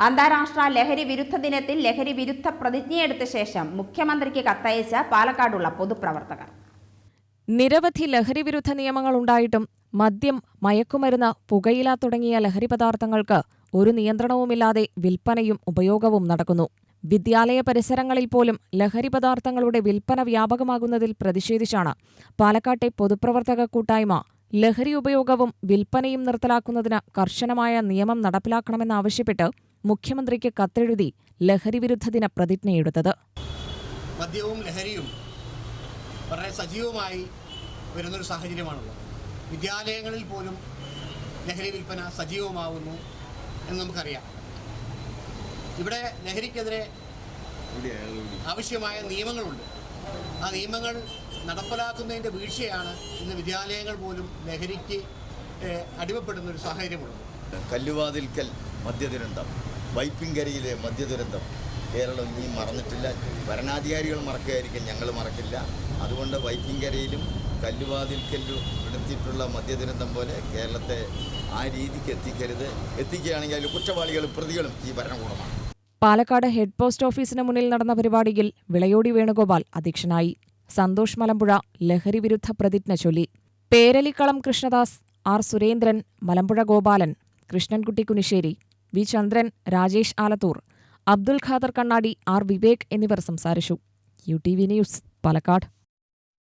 അന്താരാഷ്ട്ര ലഹരി വിരുദ്ധ ദിനത്തിൽ ലഹരി വിരുദ്ധ പ്രതിജ്ഞയെടുത്ത ശേഷം മുഖ്യമന്ത്രിക്ക് കത്തയച്ച പാലക്കാടുള്ള പൊതുപ്രവർത്തകർ. നിരവധി ലഹരി വിരുദ്ധ നിയമങ്ങൾ ഉണ്ടായിട്ടും മദ്യം, മയക്കുമരുന്ന്, പുകയില തുടങ്ങിയ ലഹരി പദാർത്ഥങ്ങൾക്ക് ഒരു നിയന്ത്രണവുമില്ലാതെ വിൽപ്പനയും ഉപയോഗവും നടക്കുന്നു. വിദ്യാലയ പരിസരങ്ങളിൽ പോലും ലഹരി പദാർത്ഥങ്ങളുടെ വിൽപ്പന വ്യാപകമാകുന്നതിൽ പ്രതിഷേധിച്ചാണ് പാലക്കാട്ടെ പൊതുപ്രവർത്തക കൂട്ടായ്മ ലഹരി ഉപയോഗവും വിൽപ്പനയും നിർത്തലാക്കുന്നതിന് കർശനമായ നിയമം നടപ്പിലാക്കണമെന്നാവശ്യപ്പെട്ട് മുഖ്യമന്ത്രിക്ക് കത്തെഴുതി ലഹരി വിരുദ്ധ ദിന പ്രതിജ്ഞയെടുത്തത്. മദ്യവും ലഹരിയും വളരെ സജീവമായി വരുന്നൊരു സാഹചര്യമാണുള്ളത്. വിദ്യാലയങ്ങളിൽ പോലും ലഹരി വിൽപ്പന സജീവമാകുന്നു എന്ന് നമുക്കറിയാം. ഇവിടെ ലഹരിക്കെതിരെ ആവശ്യമായ നിയമങ്ങളുണ്ട്. ആ നിയമങ്ങൾ നടപ്പിലാക്കുന്നതിൻ്റെ വീഴ്ചയാണ് ഇന്ന് വിദ്യാലയങ്ങൾ പോലും ലഹരിക്ക് അടിമപ്പെടുന്നൊരു സാഹചര്യമുള്ളത്. കല്ലുവാതിൽക്കൽ മദ്യദുരന്തം, വൈപ്പിൻകരയിലെ മദ്യദുരന്തം കേരളം ഇനിയും മറന്നിട്ടില്ല. ഭരണാധികാരികൾ മറക്കുകയായിരിക്കും, ഞങ്ങൾ മറക്കില്ല. അതുകൊണ്ട് വൈപ്പിൻകരയിലും കല്ലുവാതിൽക്കലും എടുത്തിട്ടുള്ള മദ്യദുരന്തം പോലെ കേരളത്തെ ആ രീതിക്ക് എത്തിക്കരുത്. എത്തിക്കുകയാണെങ്കിൽ അതിൽ കുറ്റവാളികളും പ്രതികളും ഈ ഭരണകൂടമാണ്. പാലക്കാട് ഹെഡ് പോസ്റ്റ് ഓഫീസിന് മുന്നിൽ നടന്ന പരിപാടിയിൽ വിളയോടി വേണുഗോപാൽ അധ്യക്ഷനായി. സന്തോഷ് മലമ്പുഴ ലഹരി വിരുദ്ധ പ്രതിജ്ഞ ചൊല്ലി. പേരലിക്കളം കൃഷ്ണദാസ്, ആർ സുരേന്ദ്രൻ, മലമ്പുഴ ഗോപാലൻ, കൃഷ്ണൻകുട്ടി കുനിശ്ശേരി, വി ചന്ദ്രൻ, രാജേഷ് ആലത്തൂർ, അബ്ദുൽ ഖാദർ കണ്ണാടി, ആർ വിവേക് എന്നിവർ സംസാരിച്ചു. UTV news, Palakkad.